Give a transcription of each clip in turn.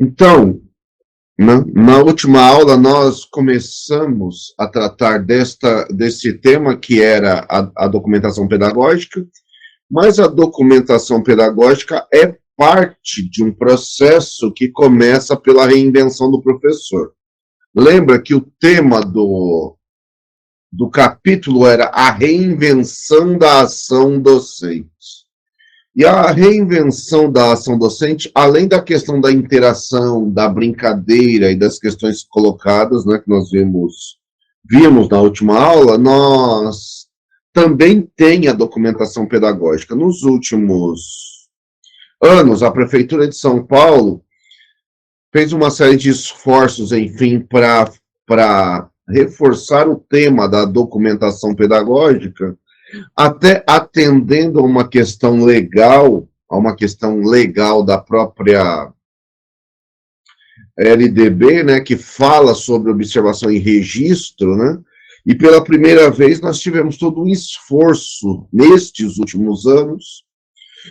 Então, na última aula, nós começamos a tratar desse tema, que era a documentação pedagógica, mas a documentação pedagógica é parte de um processo que começa pela reinvenção do professor. Lembra que o tema do capítulo era a reinvenção da ação docente. E a reinvenção da ação docente, além da questão da interação, da brincadeira e das questões colocadas, né, que nós vimos na última aula, nós também tem a documentação pedagógica. Nos últimos anos, a Prefeitura de São Paulo fez uma série de esforços, enfim, para reforçar o tema da documentação pedagógica, até atendendo a uma questão legal da própria LDB, né, que fala sobre observação e registro, né, e pela primeira vez nós tivemos todo um esforço, nestes últimos anos,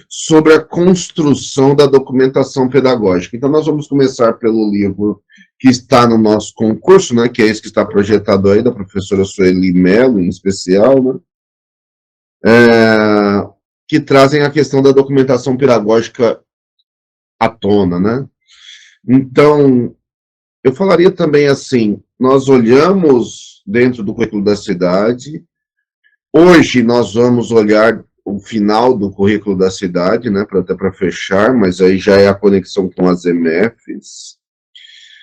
sobre a construção da documentação pedagógica. Então, nós vamos começar pelo livro que está no nosso concurso, né, que é esse que está projetado aí, da professora Sueli Mello, em especial, né, que trazem a questão da documentação pedagógica à tona, né? Então, eu falaria também assim, nós olhamos dentro do currículo da cidade, hoje nós vamos olhar o final do currículo da cidade, né, até para fechar, mas aí já é a conexão com as EMEFs.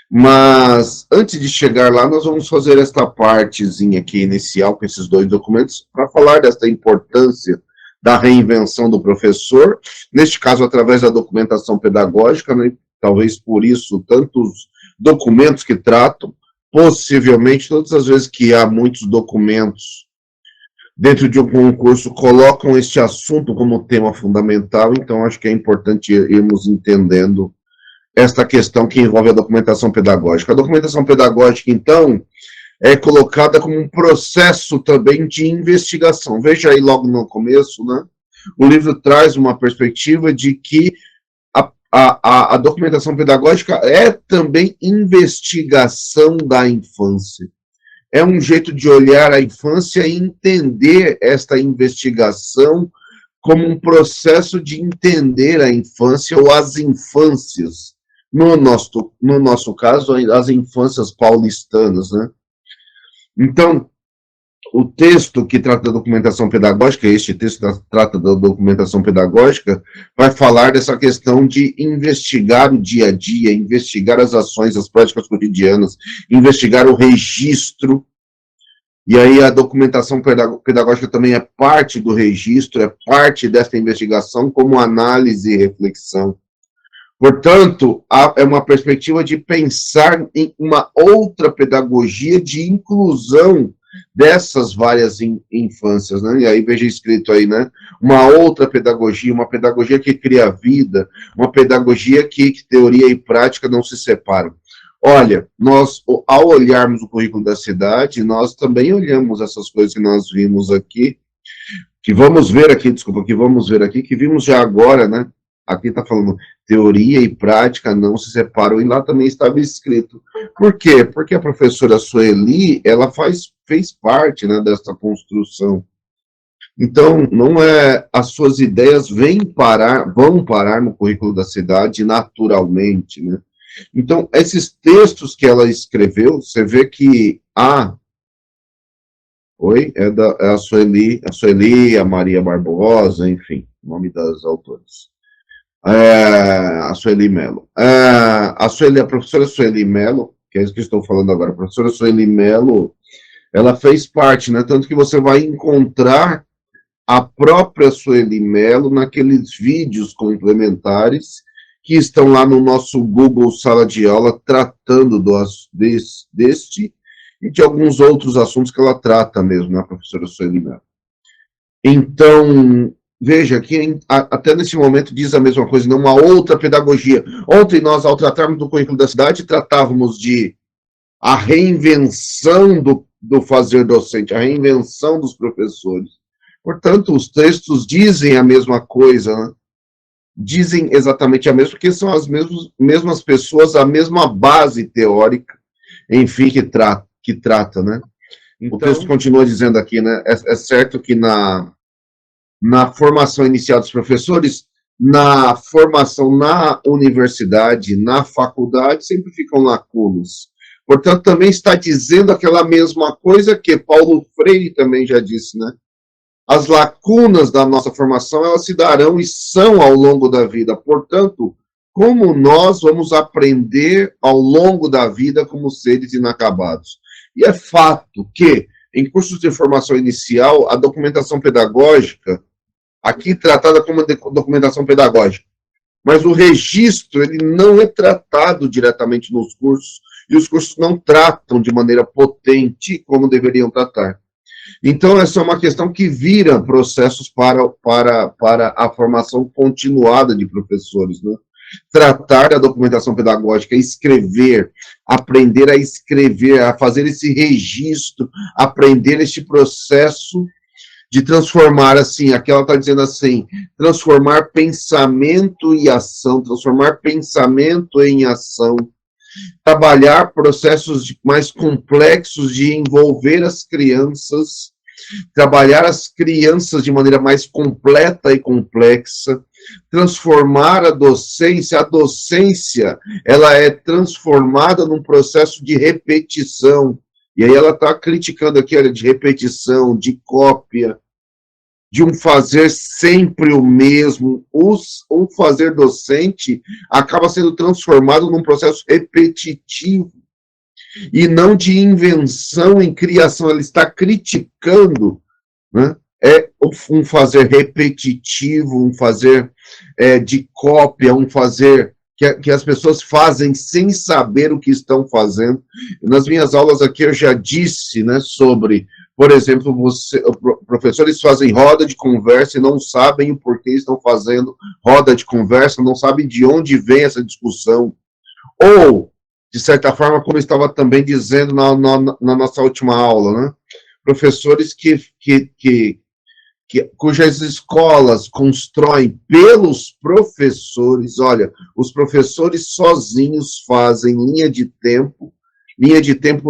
Mas, antes de chegar lá, nós vamos fazer esta partezinha aqui inicial com esses dois documentos, para falar desta importância da reinvenção do professor, neste caso, através da documentação pedagógica, né, talvez por isso, tantos documentos que tratam, possivelmente, todas as vezes que há muitos documentos dentro de um concurso, colocam este assunto como tema fundamental, então acho que é importante irmos entendendo esta questão que envolve a documentação pedagógica. A documentação pedagógica, então, é colocada como um processo também de investigação. Veja aí logo no começo, né? O livro traz uma perspectiva de que a documentação pedagógica é também investigação da infância. É um jeito de olhar a infância e entender esta investigação como um processo de entender a infância ou as infâncias. No nosso caso, as infâncias paulistanas, né? Então, o texto que trata da documentação pedagógica, este texto trata da documentação pedagógica, vai falar dessa questão de investigar o dia a dia, investigar as ações, as práticas cotidianas, investigar o registro, e aí a documentação pedagógica também é parte do registro, é parte dessa investigação como análise e reflexão. Portanto, é uma perspectiva de pensar em uma outra pedagogia de inclusão dessas várias infâncias, né? E aí veja escrito aí, né? Uma outra pedagogia, uma pedagogia que cria vida, uma pedagogia que teoria e prática não se separam. Olha, nós, ao olharmos o currículo da cidade, nós também olhamos essas coisas que nós vimos aqui, que vamos ver aqui, que vimos já agora, né? Aqui está falando teoria e prática não se separam, e lá também estava escrito. Por quê? Porque a professora Sueli, ela fez parte, né, dessa construção. Então, não é, as suas ideias vão parar no currículo da cidade naturalmente, né? Então, esses textos que ela escreveu, você vê que é a Sueli, a Maria Barbosa, enfim, o nome das autoras. A Sueli Mello. A professora Sueli Mello, que é isso que estou falando agora, a professora Sueli Mello, ela fez parte, né? Tanto que você vai encontrar a própria Sueli Mello naqueles vídeos complementares que estão lá no nosso Google Sala de Aula, tratando deste e de alguns outros assuntos que ela trata mesmo, né, professora Sueli Mello. Então, veja que até nesse momento diz a mesma coisa, não uma outra pedagogia. Ontem nós, ao tratarmos do currículo da cidade, tratávamos de a reinvenção do fazer docente, a reinvenção dos professores. Portanto, os textos dizem a mesma coisa, né? dizem exatamente a mesma, porque são as mesmas pessoas, a mesma base teórica, enfim, que trata, né? O texto continua dizendo aqui, né? É certo que na formação inicial dos professores, na formação na universidade, na faculdade, sempre ficam lacunas. Portanto, também está dizendo aquela mesma coisa que Paulo Freire também já disse, né? As lacunas da nossa formação, elas se darão e são ao longo da vida. Portanto, como nós vamos aprender ao longo da vida como seres inacabados? E é fato que, em cursos de formação inicial, a documentação pedagógica, aqui tratada como documentação pedagógica, mas o registro ele não é tratado diretamente nos cursos, e os cursos não tratam de maneira potente como deveriam tratar. Então, essa é uma questão que vira processos para a formação continuada de professores, né? Tratar a documentação pedagógica, escrever, aprender a escrever, a fazer esse registro, aprender este processo de transformar, assim, aqui ela está dizendo assim, transformar pensamento em ação, transformar pensamento em ação, trabalhar processos mais complexos de envolver as crianças, trabalhar as crianças de maneira mais completa e complexa, transformar a docência, ela é transformada num processo de repetição, e aí ela está criticando aqui, olha, de repetição, de cópia, de um fazer sempre o mesmo, o fazer docente acaba sendo transformado num processo repetitivo, e não de invenção em criação, ela está criticando, né? É um fazer repetitivo, um fazer de cópia, um fazer que as pessoas fazem sem saber o que estão fazendo. Nas minhas aulas aqui eu já disse, né, sobre, por exemplo, professores fazem roda de conversa e não sabem o porquê estão fazendo roda de conversa, não sabem de onde vem essa discussão. Ou, de certa forma, como eu estava também dizendo na nossa última aula, né, professores cujas escolas constroem pelos professores, olha, os professores sozinhos fazem linha de tempo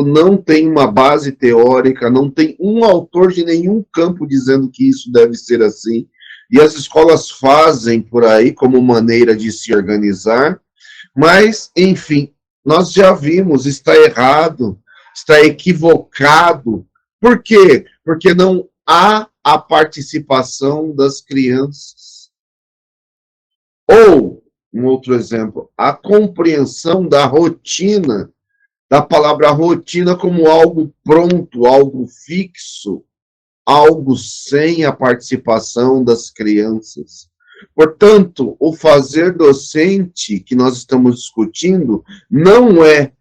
não tem uma base teórica, não tem um autor de nenhum campo dizendo que isso deve ser assim, e as escolas fazem por aí como maneira de se organizar, mas, enfim, nós já vimos, está errado, está equivocado. Por quê? Porque não há a participação das crianças. Ou, um outro exemplo, a compreensão da rotina, da palavra rotina como algo pronto, algo fixo, algo sem a participação das crianças. Portanto, o fazer docente que nós estamos discutindo não é,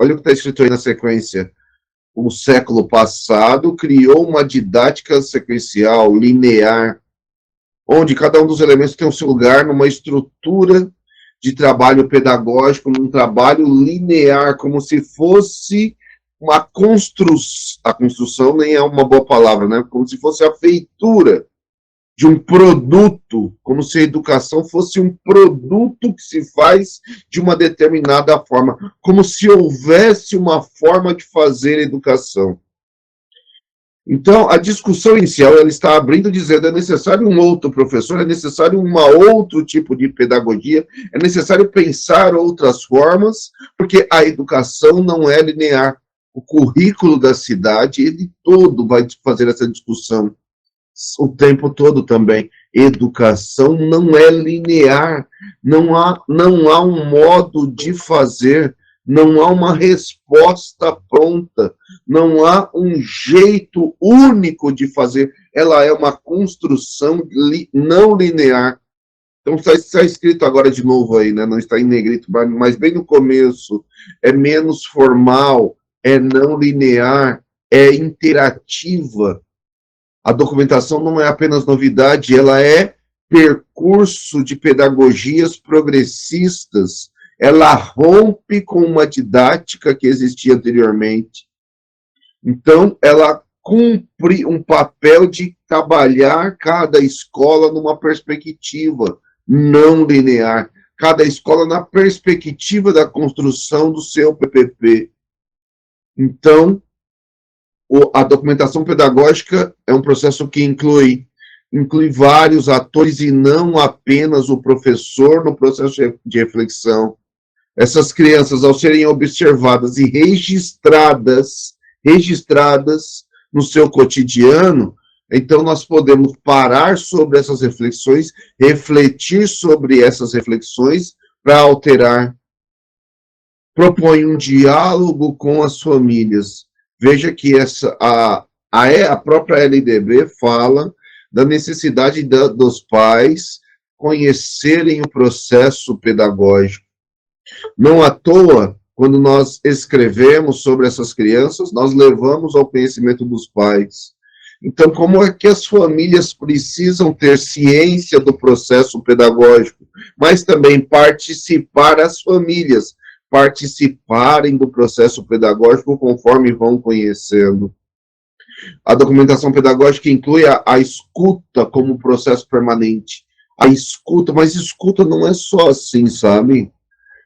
olha o que está escrito aí na sequência, o século passado criou uma didática sequencial, linear, onde cada um dos elementos tem o seu lugar numa estrutura de trabalho pedagógico, num trabalho linear, como se fosse uma construção, a construção nem é uma boa palavra, né? Como se fosse a feitura de um produto, como se a educação fosse um produto que se faz de uma determinada forma, como se houvesse uma forma de fazer educação. Então, a discussão inicial, ela está abrindo, dizendo, é necessário um outro professor, é necessário um outro tipo de pedagogia, é necessário pensar outras formas, porque a educação não é linear. O currículo da cidade, ele todo vai fazer essa discussão o tempo todo também. Educação não é linear, não há um modo de fazer, não há uma resposta pronta, não há um jeito único de fazer, ela é uma construção não linear. Então está escrito agora de novo aí, né? Não está em negrito, mas bem no começo, é menos formal, é não linear, é interativa. A documentação não é apenas novidade, ela é percurso de pedagogias progressistas, ela rompe com uma didática que existia anteriormente. Então, ela cumpre um papel de trabalhar cada escola numa perspectiva, não linear. Cada escola na perspectiva da construção do seu PPP. Então, a documentação pedagógica é um processo que inclui vários atores e não apenas o professor no processo de reflexão. Essas crianças, ao serem observadas e registradas no seu cotidiano, então nós podemos parar sobre essas reflexões, refletir sobre essas reflexões para alterar. Propõe um diálogo com as famílias. Veja que a própria LDB fala da necessidade dos pais conhecerem o processo pedagógico. Não à toa, quando nós escrevemos sobre essas crianças, nós levamos ao conhecimento dos pais. Então, como é que as famílias precisam ter ciência do processo pedagógico, mas também participar as famílias, participarem do processo pedagógico conforme vão conhecendo. A documentação pedagógica inclui a escuta como processo permanente. A escuta, mas escuta não é só assim, sabe?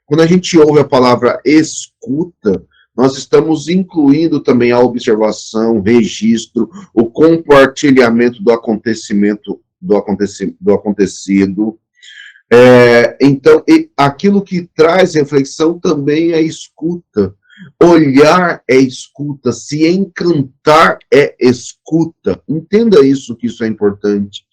Quando a gente ouve a palavra escuta, nós estamos incluindo também a observação, o registro, o compartilhamento do acontecimento, do acontecido. Então, aquilo que traz reflexão também é escuta. Olhar é escuta, se encantar é escuta. Entenda isso, que isso é importante.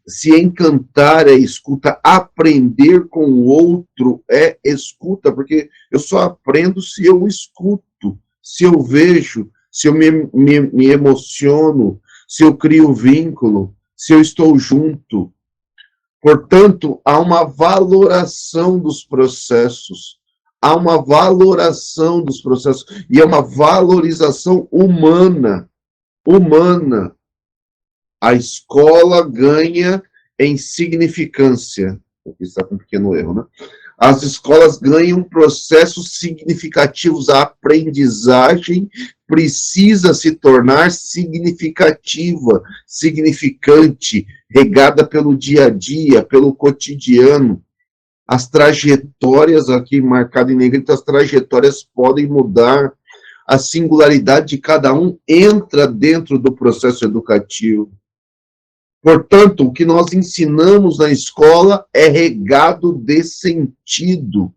Se encantar é escuta, aprender com o outro é escuta, porque eu só aprendo se eu escuto, se eu vejo, se eu me emociono, se eu crio vínculo, se eu estou junto. Portanto, há uma valoração dos processos, e é uma valorização humana. A escola ganha em significância. Aqui está com um pequeno erro, né? As escolas ganham processos significativos. A aprendizagem precisa se tornar significativa, significante, regada pelo dia a dia, pelo cotidiano. As trajetórias, aqui marcado em negrito, as trajetórias podem mudar. A singularidade de cada um entra dentro do processo educativo. Portanto, o que nós ensinamos na escola é regado de sentido.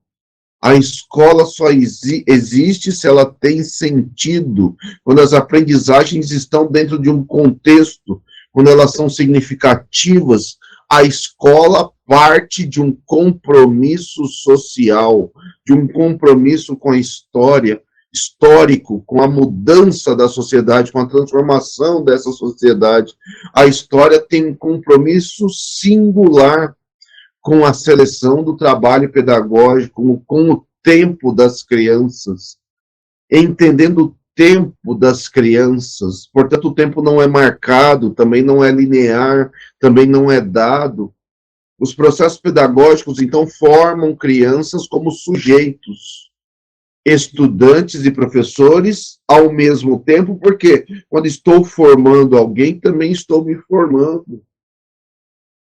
A escola só existe se ela tem sentido, quando as aprendizagens estão dentro de um contexto, quando elas são significativas. A escola parte de um compromisso social, de um compromisso com a história, histórico, com a mudança da sociedade, com a transformação dessa sociedade. A história tem um compromisso singular com a seleção do trabalho pedagógico, com o tempo das crianças, entendendo o tempo das crianças. Portanto, o tempo não é marcado, também não é linear, também não é dado. Os processos pedagógicos, então, formam crianças como sujeitos, estudantes e professores ao mesmo tempo, porque quando estou formando alguém, também estou me formando.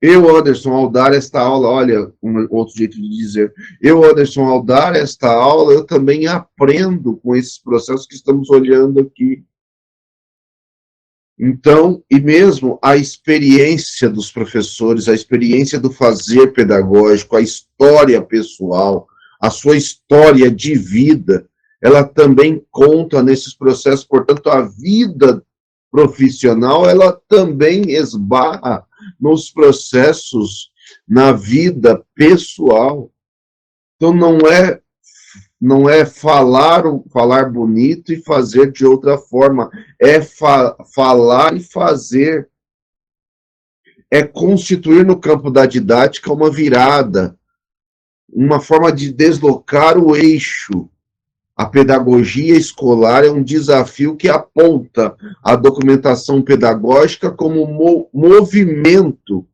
Eu, Anderson, ao dar esta aula, olha, outro jeito de dizer, eu, Anderson, ao dar esta aula, eu também aprendo com esses processos que estamos olhando aqui. Então, e mesmo a experiência dos professores, a experiência do fazer pedagógico, a história pessoal, a sua história de vida, ela também conta nesses processos. Portanto, a vida profissional, ela também esbarra nos processos, na vida pessoal. Então, não é falar bonito e fazer de outra forma, é falar e fazer. É constituir no campo da didática uma virada, uma forma de deslocar o eixo. A pedagogia escolar é um desafio que aponta a documentação pedagógica como movimento.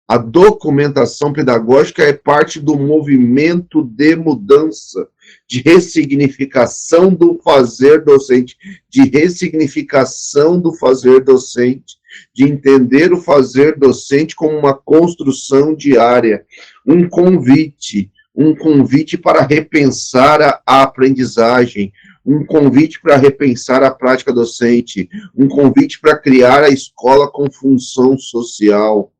A documentação pedagógica é parte do movimento de mudança. de ressignificação do fazer docente, de ressignificação do fazer docente, de entender o fazer docente como uma construção diária, um convite para repensar a aprendizagem, um convite para repensar a prática docente, um convite para criar a escola com função social,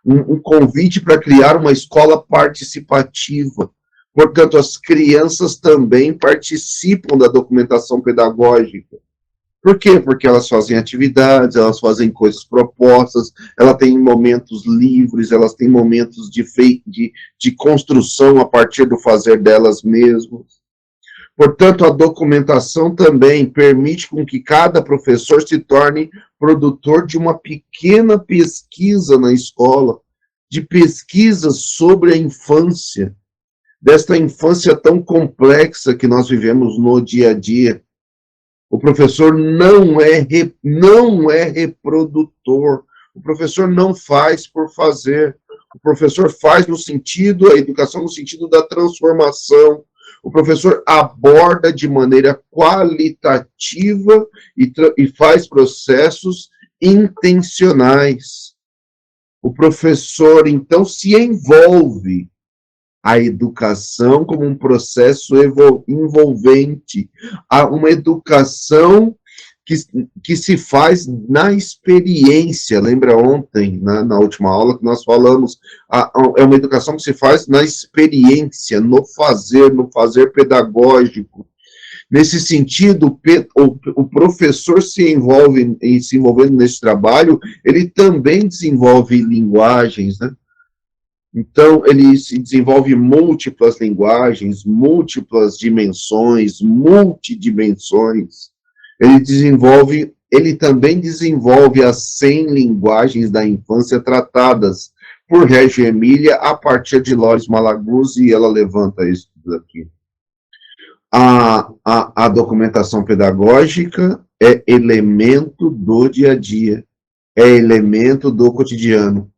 um convite para criar uma escola participativa. Portanto, as crianças também participam da documentação pedagógica. Por quê? Porque elas fazem atividades, elas fazem coisas propostas, elas têm momentos livres, elas têm momentos de construção a partir do fazer delas mesmas. Portanto, a documentação também permite com que cada professor se torne produtor de uma pequena pesquisa na escola, de pesquisas sobre a infância, desta infância tão complexa que nós vivemos no dia a dia. O professor não é reprodutor, o professor não faz por fazer, o professor faz no sentido, a educação no sentido da transformação, o professor aborda de maneira qualitativa e faz processos intencionais. O professor, então, se envolve a educação como um processo envolvente, uma educação que se faz na experiência. Lembra ontem, na última aula, que nós falamos, é uma educação que se faz na experiência, no fazer pedagógico. Nesse sentido, o professor se envolvendo nesse trabalho, ele também desenvolve linguagens, né? Então, ele se desenvolve múltiplas linguagens, múltiplas dimensões, multidimensões. Ele também desenvolve as 100 linguagens da infância tratadas por Reggio Emília a partir de Loris Malaguzzi, e ela levanta isso tudo aqui. A documentação pedagógica é elemento do dia a dia, é elemento do cotidiano.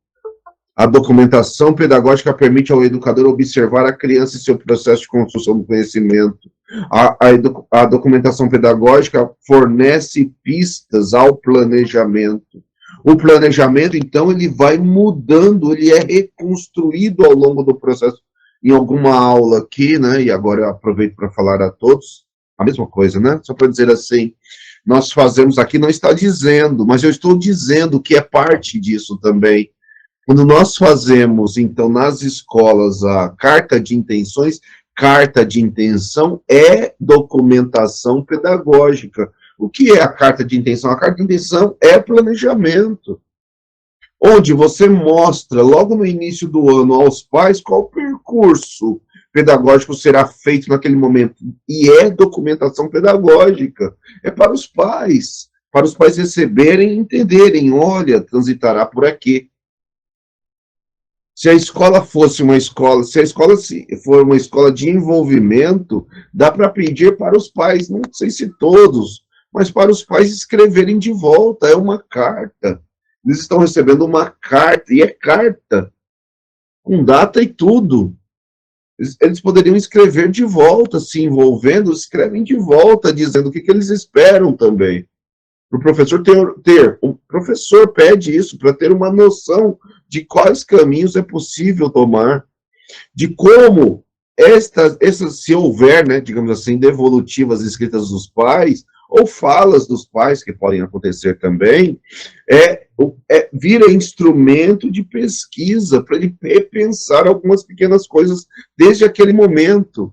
A documentação pedagógica permite ao educador observar a criança e seu processo de construção do conhecimento. A documentação pedagógica fornece pistas ao planejamento. O planejamento, então, ele vai mudando, ele é reconstruído ao longo do processo. Em alguma aula aqui, né, e agora eu aproveito para falar a todos, a mesma coisa, né, só para dizer assim, nós fazemos aqui, não está dizendo, mas eu estou dizendo que é parte disso também. Quando nós fazemos, então, nas escolas, a carta de intenções, carta de intenção é documentação pedagógica. O que é a carta de intenção? A carta de intenção é planejamento, onde você mostra, logo no início do ano, aos pais qual percurso pedagógico será feito naquele momento. E é documentação pedagógica. É para os pais receberem e entenderem, olha, transitará por aqui. Se a escola fosse uma escola, se a escola for uma escola de envolvimento, dá para pedir para os pais, não sei se todos, mas para os pais escreverem de volta, é uma carta. Eles estão recebendo uma carta, e é carta, com data e tudo. Eles poderiam escrever de volta, se envolvendo, escrevem de volta, dizendo o que eles esperam também. Para o professor o professor pede isso para ter uma noção de quais caminhos é possível tomar, de como se houver, né, digamos assim, devolutivas escritas dos pais, ou falas dos pais, que podem acontecer também, vira instrumento de pesquisa para ele repensar algumas pequenas coisas desde aquele momento.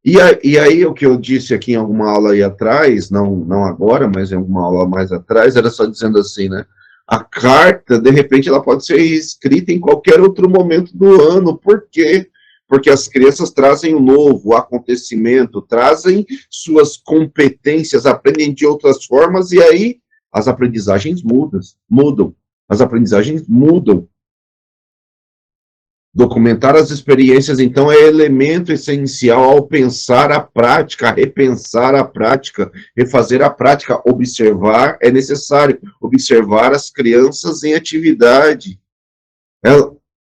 E aí, o que eu disse aqui em alguma aula aí atrás, não agora, mas em alguma aula mais atrás, era só dizendo assim, né? A carta, de repente, ela pode ser escrita em qualquer outro momento do ano. Por quê? Porque as crianças trazem o novo, o acontecimento, trazem suas competências, aprendem de outras formas, e aí as aprendizagens mudam. As aprendizagens mudam. Documentar as experiências, então, é elemento essencial ao pensar a prática, repensar a prática, refazer a prática. Observar é necessário, observar as crianças em atividade.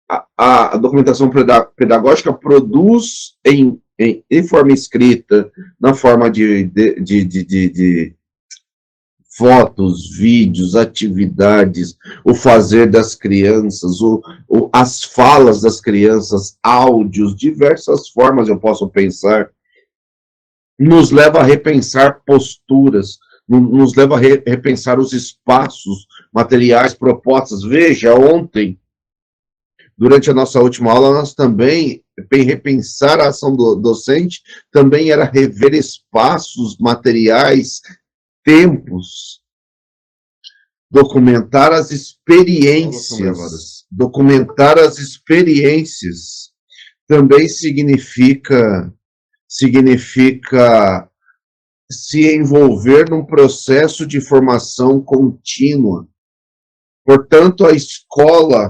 a documentação pedagógica produz em forma escrita, na forma de fotos, vídeos, atividades, o fazer das crianças, as falas das crianças, áudios, diversas formas eu posso pensar, nos leva a repensar posturas, nos leva a repensar os espaços materiais, propostas. Veja, ontem, durante a nossa última aula, nós também, repensar a ação docente, também era rever espaços materiais, tempos, documentar as experiências. Documentar as experiências também significa se envolver num processo de formação contínua. Portanto, a escola,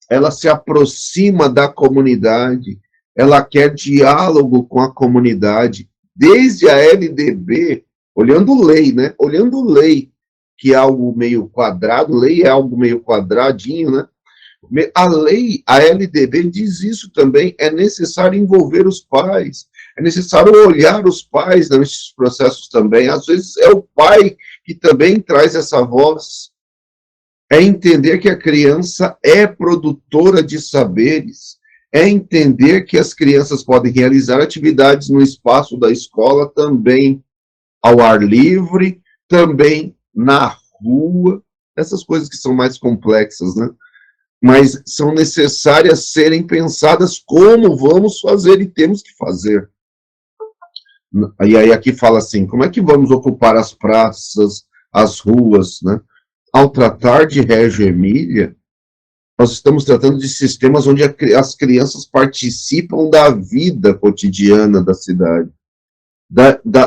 ela se aproxima da comunidade, ela quer diálogo com a comunidade, desde a LDB, olhando lei, né? Olhando lei, que é algo meio quadrado, lei é algo meio quadradinho, né? A lei, a LDB diz isso também, é necessário envolver os pais, é necessário olhar os pais nesses processos também. Às vezes é o pai que também traz essa voz. É entender que a criança é produtora de saberes, é entender que as crianças podem realizar atividades no espaço da escola também, ao ar livre, também na rua, essas coisas que são mais complexas, né? Mas são necessárias serem pensadas como vamos fazer e temos que fazer. E aí aqui fala assim, como é que vamos ocupar as praças, as ruas, né? Ao tratar de Reggio Emília, nós estamos tratando de sistemas onde as crianças participam da vida cotidiana da cidade,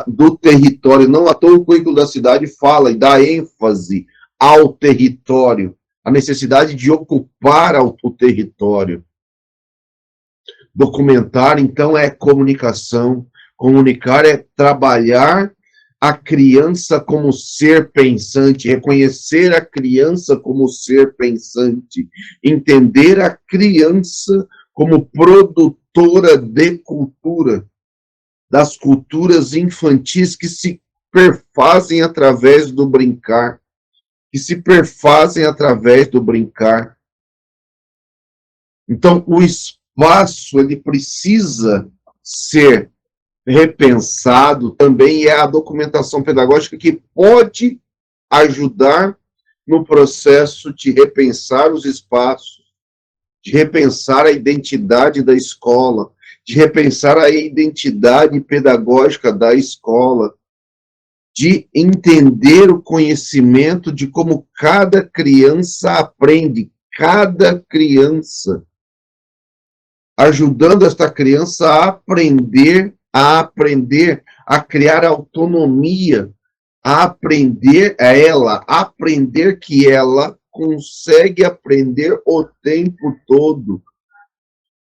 do território. Não à toa o currículo da cidade fala e dá ênfase ao território, a necessidade de ocupar o território. Documentar, então, é comunicação. Comunicar é trabalhar a criança como ser pensante, reconhecer a criança como ser pensante, entender a criança como produtora de cultura, das culturas infantis que se perfazem através do brincar, Então, o espaço, ele precisa ser repensado, também é a documentação pedagógica que pode ajudar no processo de repensar os espaços, de repensar a identidade da escola, de repensar a identidade pedagógica da escola, de entender o conhecimento de como cada criança aprende, cada criança, ajudando esta criança a aprender, a criar autonomia, a aprender que ela consegue aprender o tempo todo,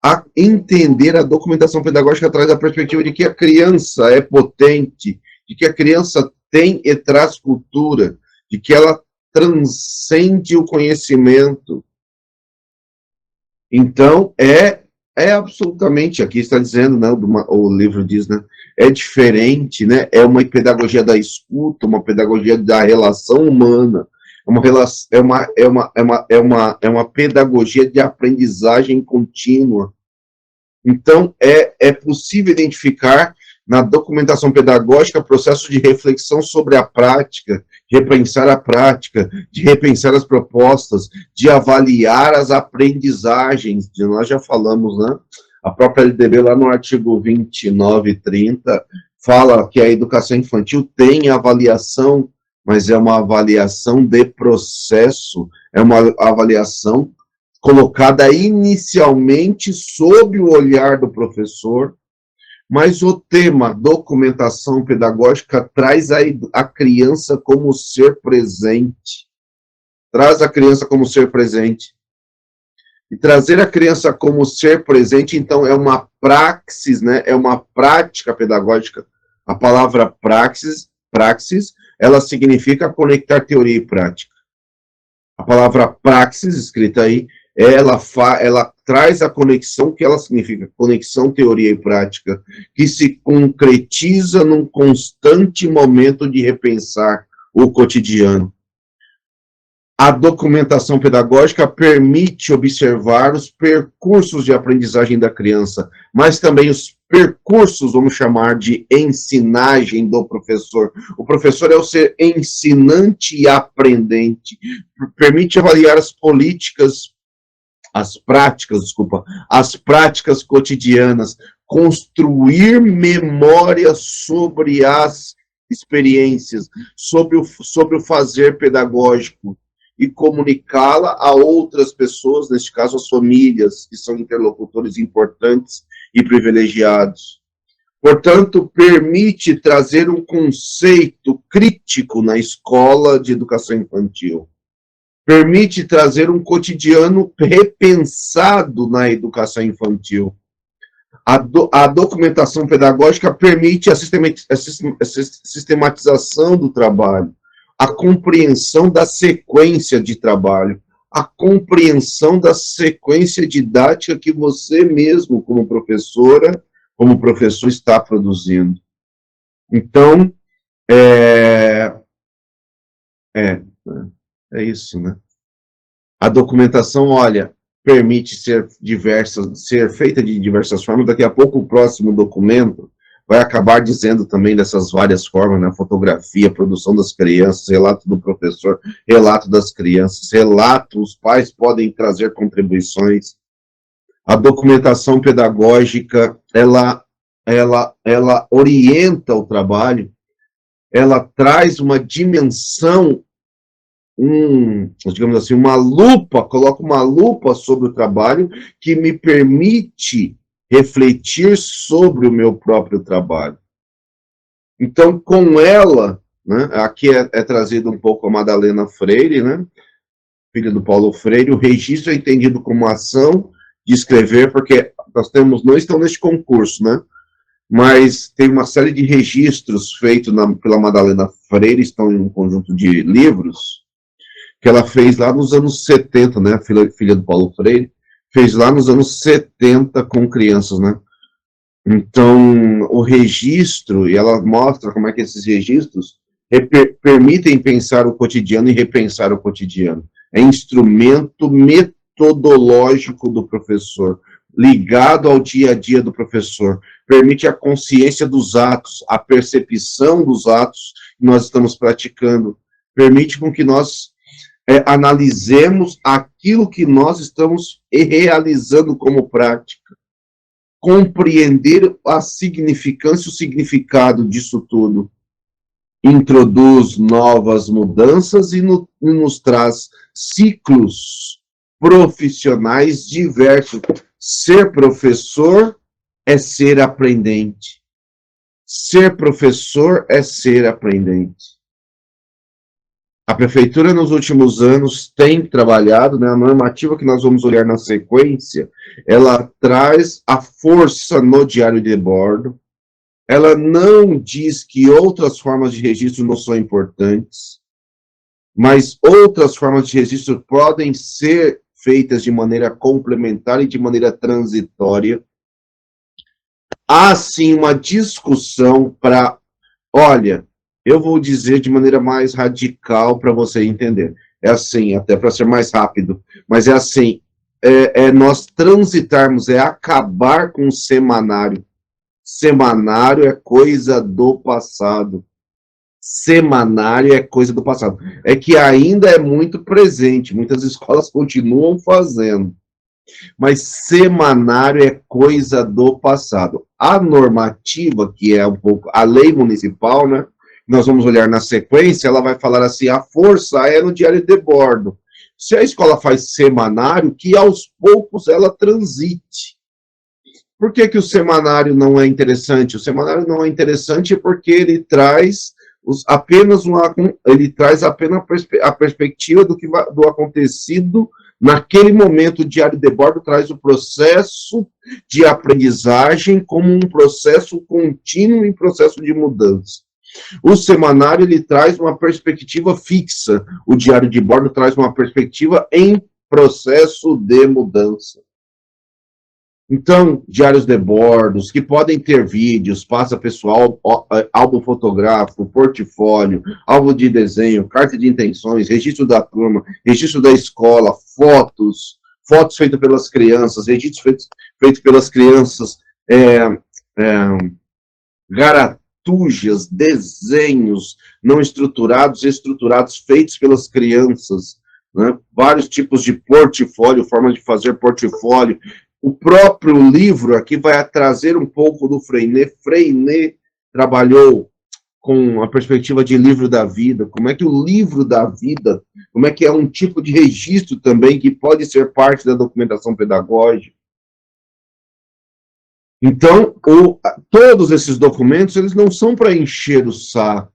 a entender a documentação pedagógica atrás da perspectiva de que a criança é potente, de que a criança tem e traz cultura, de que ela transcende o conhecimento. Então, é absolutamente, aqui está dizendo, né, o livro diz, né, é diferente, né, é uma pedagogia da escuta, uma pedagogia da relação humana, é uma pedagogia de aprendizagem contínua. Então, é possível identificar na documentação pedagógica processo de reflexão sobre a prática, de repensar a prática, de repensar as propostas, de avaliar as aprendizagens, nós já falamos, né? A própria LDB, lá no artigo 29 e 30, fala que a educação infantil tem avaliação, mas é uma avaliação de processo, é uma avaliação colocada inicialmente sob o olhar do professor, mas o tema documentação pedagógica traz a criança como ser presente. Traz a criança como ser presente. E trazer a criança como ser presente, então, é uma praxis, né? É uma prática pedagógica. A palavra praxis, ela significa conectar teoria e prática. A palavra praxis, escrita aí, ela traz a conexão, que ela significa conexão, teoria e prática, que se concretiza num constante momento de repensar o cotidiano. A documentação pedagógica permite observar os percursos de aprendizagem da criança, mas também os percursos, vamos chamar de ensinagem do professor. O professor é o ser ensinante e aprendente. Permite avaliar as práticas cotidianas, construir memória sobre as experiências, sobre o fazer pedagógico, e comunicá-la a outras pessoas, neste caso as famílias, que são interlocutores importantes e privilegiados. Portanto, permite trazer um conceito crítico na escola de educação infantil. Permite trazer um cotidiano repensado na educação infantil. A documentação pedagógica permite a sistematização do trabalho, a compreensão da sequência de trabalho, a compreensão da sequência didática que você mesmo, como professora, como professor, está produzindo. Então, é isso, né? A documentação, olha, permite ser feita de diversas formas. Daqui a pouco o próximo documento vai acabar dizendo também dessas várias formas, né? Fotografia, produção das crianças, relato do professor, relato das crianças, relato, os pais podem trazer contribuições. A documentação pedagógica, ela orienta o trabalho, ela traz uma dimensão, digamos assim, coloca uma lupa sobre o trabalho que me permite refletir sobre o meu próprio trabalho. Então, com ela, né, aqui é trazido um pouco a Madalena Freire, né, filha do Paulo Freire, o registro é entendido como ação de escrever, porque não estão neste concurso, né, mas tem uma série de registros feitos pela Madalena Freire, estão em um conjunto de livros, que ela fez lá nos anos 70, né, filha do Paulo Freire, fez lá nos anos 70 com crianças, né? Então, o registro, e ela mostra como é que esses registros permitem pensar o cotidiano e repensar o cotidiano. É instrumento metodológico do professor, ligado ao dia a dia do professor. Permite a consciência dos atos, a percepção dos atos que nós estamos praticando. Permite com que nós analisemos aquilo que nós estamos realizando como prática, compreender a significância, o significado disso tudo, introduz novas mudanças e nos traz ciclos profissionais diversos. Ser professor é ser aprendente. Ser professor é ser aprendente. A prefeitura, nos últimos anos, tem trabalhado, né, a normativa que nós vamos olhar na sequência, ela traz a força no diário de bordo, ela não diz que outras formas de registro não são importantes, mas outras formas de registro podem ser feitas de maneira complementar e de maneira transitória. Há, sim, uma discussão para, olha, eu vou dizer de maneira mais radical para você entender. É assim, até para ser mais rápido, mas é assim, nós transitarmos, acabar com o semanário. Semanário é coisa do passado. Semanário é coisa do passado. É que ainda é muito presente, muitas escolas continuam fazendo. Mas semanário é coisa do passado. A normativa, que é um pouco a lei municipal, né? Nós vamos olhar na sequência, ela vai falar assim, a força é no diário de bordo. Se a escola faz semanário, que aos poucos ela transite. Por que o semanário não é interessante? O semanário não é interessante porque ele traz apenas a perspectiva do acontecido naquele momento. O diário de bordo traz o processo de aprendizagem como um processo contínuo em processo de mudança. O semanário, ele traz uma perspectiva fixa, o diário de bordo traz uma perspectiva em processo de mudança. Então, diários de bordos, que podem ter vídeos, passa pessoal, álbum fotográfico, portfólio, álbum de desenho, carta de intenções, registro da turma, registro da escola, fotos feitas pelas crianças, registros feitos pelas crianças, garatujas, desenhos não estruturados e estruturados feitos pelas crianças, né? Vários tipos de portfólio, formas de fazer portfólio. O próprio livro aqui vai trazer um pouco do Freinet. Freinet trabalhou com a perspectiva de livro da vida, como é que o livro da vida, como é que é um tipo de registro também que pode ser parte da documentação pedagógica. Então, todos esses documentos, eles não são para encher o saco.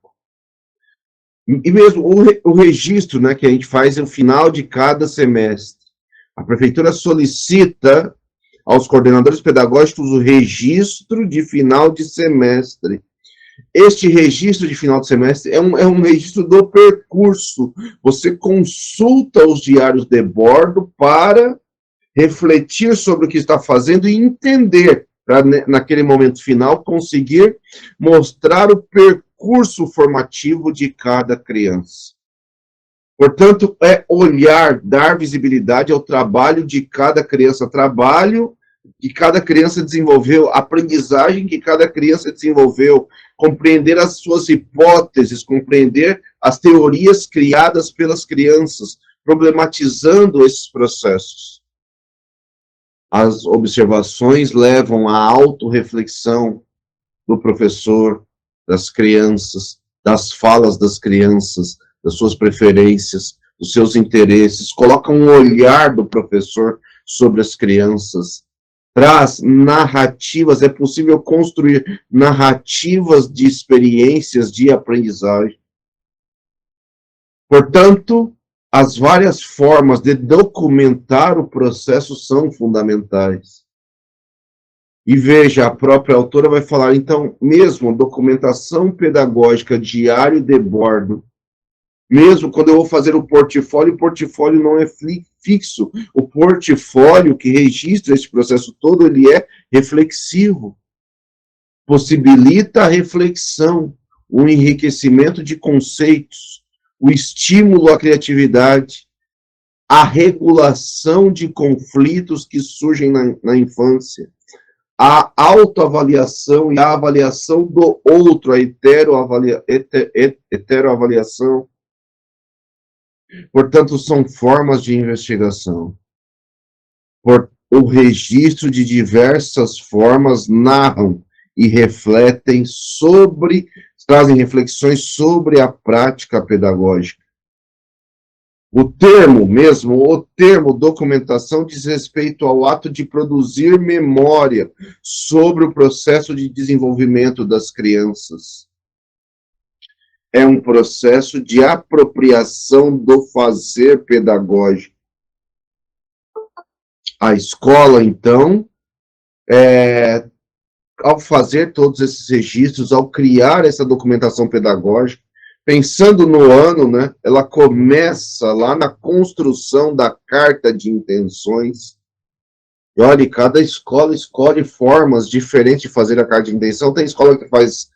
E mesmo o registro, né, que a gente faz no final de cada semestre. A prefeitura solicita aos coordenadores pedagógicos o registro de final de semestre. Este registro de final de semestre é um registro do percurso. Você consulta os diários de bordo para refletir sobre o que está fazendo e entender, para naquele momento final conseguir mostrar o percurso formativo de cada criança. Portanto, é olhar, dar visibilidade ao trabalho de cada criança, trabalho que cada criança desenvolveu, aprendizagem que cada criança desenvolveu, compreender as suas hipóteses, compreender as teorias criadas pelas crianças, problematizando esses processos. As observações levam à autorreflexão do professor, das crianças, das falas das crianças, das suas preferências, dos seus interesses, coloca um olhar do professor sobre as crianças, traz narrativas, é possível construir narrativas de experiências de aprendizagem. Portanto, as várias formas de documentar o processo são fundamentais. E veja, a própria autora vai falar, então, mesmo documentação pedagógica, diário de bordo, mesmo quando eu vou fazer o portfólio não é fixo. O portfólio que registra esse processo todo, ele é reflexivo. Possibilita a reflexão, o enriquecimento de conceitos, o estímulo à criatividade, a regulação de conflitos que surgem na infância, a autoavaliação e a avaliação do outro, a heteroavaliação. Portanto, são formas de investigação. O registro de diversas formas narram e refletem trazem reflexões sobre a prática pedagógica. O termo documentação diz respeito ao ato de produzir memória sobre o processo de desenvolvimento das crianças. É um processo de apropriação do fazer pedagógico. A escola, então, ao fazer todos esses registros, ao criar essa documentação pedagógica, pensando no ano, né, ela começa lá na construção da carta de intenções. E olha, cada escola escolhe formas diferentes de fazer a carta de intenção. Tem escola que faz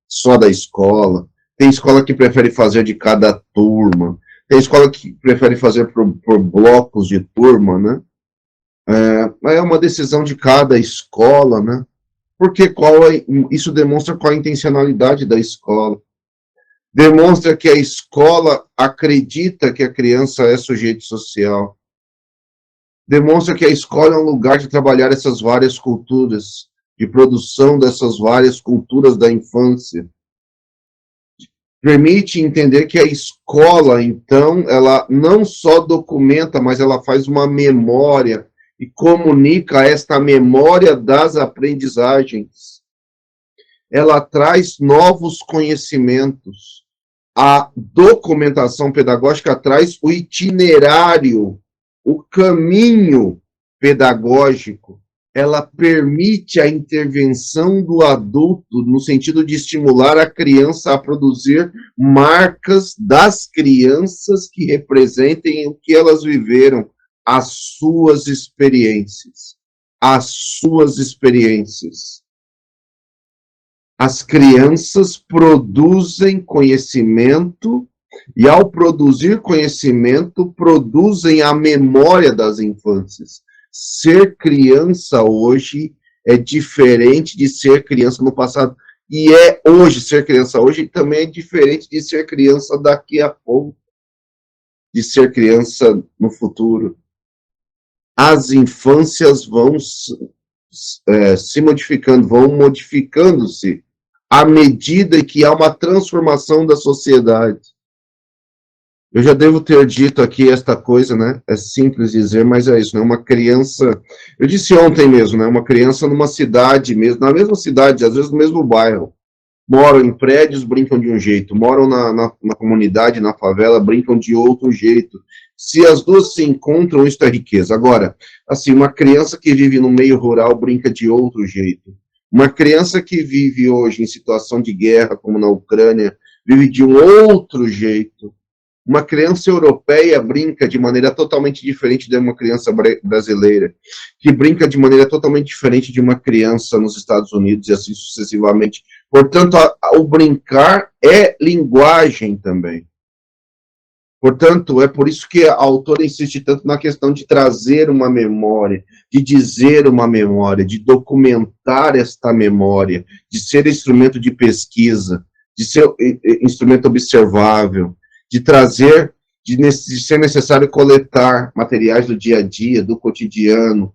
só da escola, tem escola que prefere fazer de cada turma, tem escola que prefere fazer por blocos de turma, né? É uma decisão de cada escola, né? Porque isso demonstra qual a intencionalidade da escola. Demonstra que a escola acredita que a criança é sujeito social. Demonstra que a escola é um lugar de trabalhar essas várias culturas, de produção dessas várias culturas da infância. Permite entender que a escola, então, ela não só documenta, mas ela faz uma memória e comunica esta memória das aprendizagens. Ela traz novos conhecimentos. A documentação pedagógica traz o itinerário, o caminho pedagógico. ela permite a intervenção do adulto no sentido de estimular a criança a produzir marcas das crianças que representem o que elas viveram, as suas experiências. As suas experiências. As crianças produzem conhecimento e, ao produzir conhecimento, produzem a memória das infâncias. Ser criança hoje é diferente de ser criança no passado. E hoje, ser criança hoje também é diferente de ser criança daqui a pouco, de ser criança no futuro. As infâncias vão se modificando, vão modificando-se à medida que há uma transformação da sociedade. Eu já devo ter dito aqui esta coisa, né? É simples dizer, mas é isso, né? Uma criança, eu disse ontem mesmo, né? Uma criança numa cidade mesmo, na mesma cidade, às vezes no mesmo bairro, moram em prédios, brincam de um jeito, moram na comunidade, na favela, brincam de outro jeito. Se as duas se encontram, isso é riqueza. Agora, assim, uma criança que vive no meio rural brinca de outro jeito. Uma criança que vive hoje em situação de guerra, como na Ucrânia, vive de um outro jeito. Uma criança europeia brinca de maneira totalmente diferente de uma criança brasileira, que brinca de maneira totalmente diferente de uma criança nos Estados Unidos e assim sucessivamente. Portanto, o brincar é linguagem também. Portanto, é por isso que a autora insiste tanto na questão de trazer uma memória, de dizer uma memória, de documentar esta memória, de ser instrumento de pesquisa, de ser instrumento observável, de trazer, de ser necessário coletar materiais do dia a dia, do cotidiano.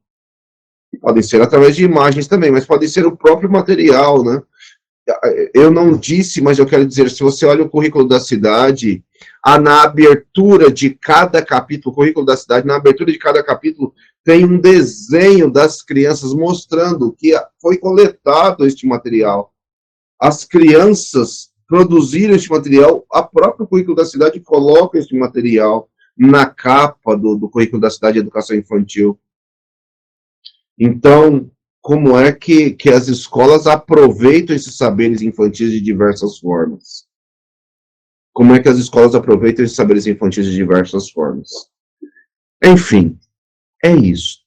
Podem ser através de imagens também, mas pode ser o próprio material, né? Eu não disse, mas eu quero dizer, se você olha o currículo da cidade, na abertura de cada capítulo, o currículo da cidade, na abertura de cada capítulo, tem um desenho das crianças mostrando que foi coletado este material. As crianças produziram este material, a própria currículo da cidade coloca este material na capa do currículo da cidade de educação infantil. Então, como é que as escolas aproveitam esses saberes infantis de diversas formas? Como é que as escolas aproveitam esses saberes infantis de diversas formas? Enfim, é isso.